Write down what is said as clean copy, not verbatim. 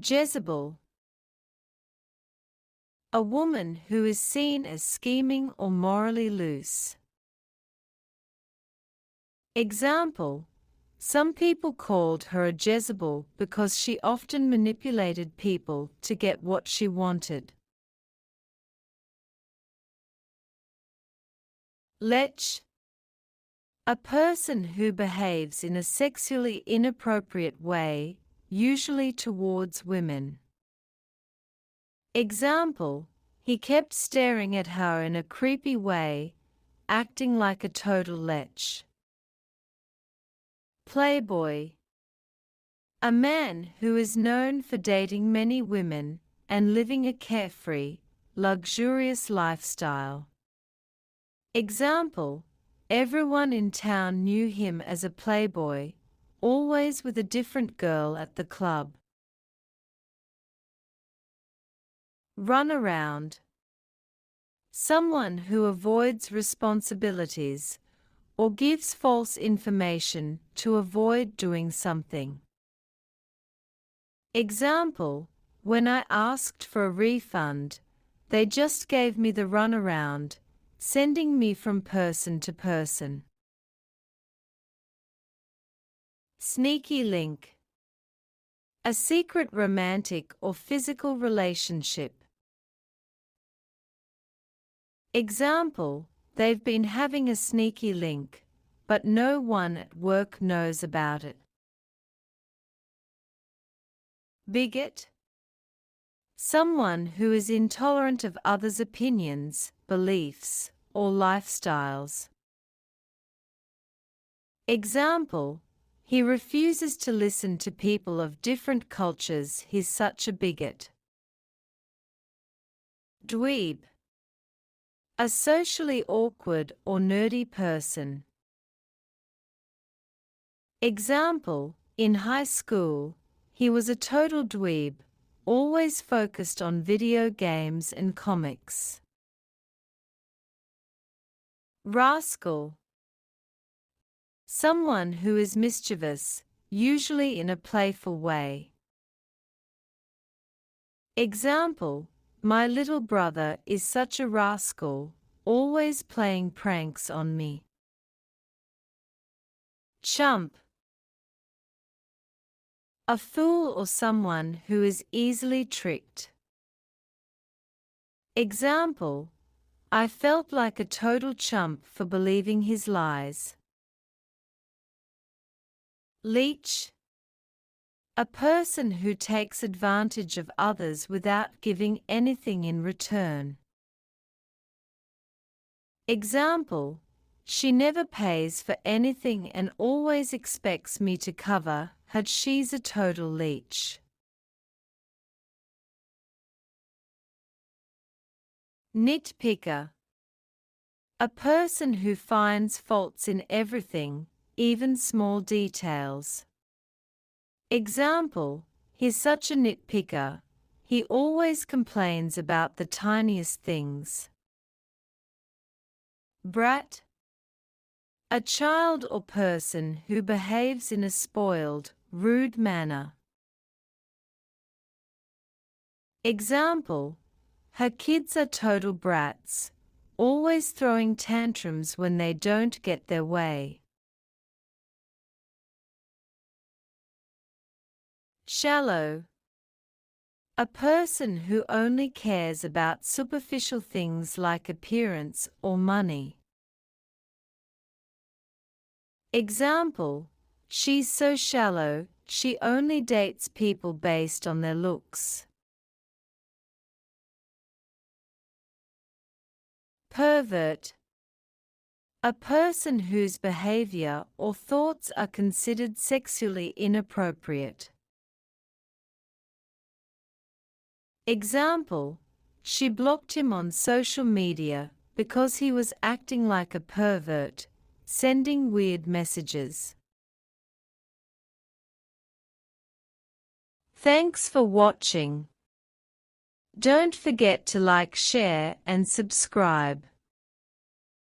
Jezebel. A woman who is seen as scheming or morally loose. Example: some people called her a Jezebel because she often manipulated people to get what she wanted. Lech. A person who behaves in a sexually inappropriate way, usually towards women. Example: he kept staring at her in a creepy way, acting like a total lech. Playboy. A man who is known for dating many women and living a carefree, luxurious lifestyle. Example: everyone in town knew him as a playboy, always with a different girl at the club. Runaround. Someone who avoids responsibilities or gives false information to avoid doing something. Example: when I asked for a refund, they just gave me the runaround, sending me from person to person. Sneaky link. A secret romantic or physical relationship. Example: they've been having a sneaky link, but no one at work knows about it. Bigot. Someone who is intolerant of others' opinions, beliefs, or lifestyles. Example: he refuses to listen to people of different cultures. He's such a bigot. Dweeb. A socially awkward or nerdy person. Example: in high school, he was a total dweeb, always focused on video games and comics. Rascal. Someone who is mischievous, usually in a playful way. Example: my little brother is such a rascal, always playing pranks on me. Chump. A fool or someone who is easily tricked. Example: I felt like a total chump for believing his lies. Leech. A person who takes advantage of others without giving anything in return. Example: she never pays for anything and always expects me to cover her. She's a total leech. Nitpicker. A person who finds faults in everything, even small details. Example: he's such a nitpicker, he always complains about the tiniest things. Brat. A child or person who behaves in a spoiled, rude manner. Example: her kids are total brats, always throwing tantrums when they don't get their way. Shallow. A person who only cares about superficial things like appearance or money. Example: she's so shallow, she only dates people based on their looks. Pervert. A person whose behavior or thoughts are considered sexually inappropriate. Example: she blocked him on social media because he was acting like a pervert, sending weird messages. Thanks for watching. Don't forget to like, share, and subscribe.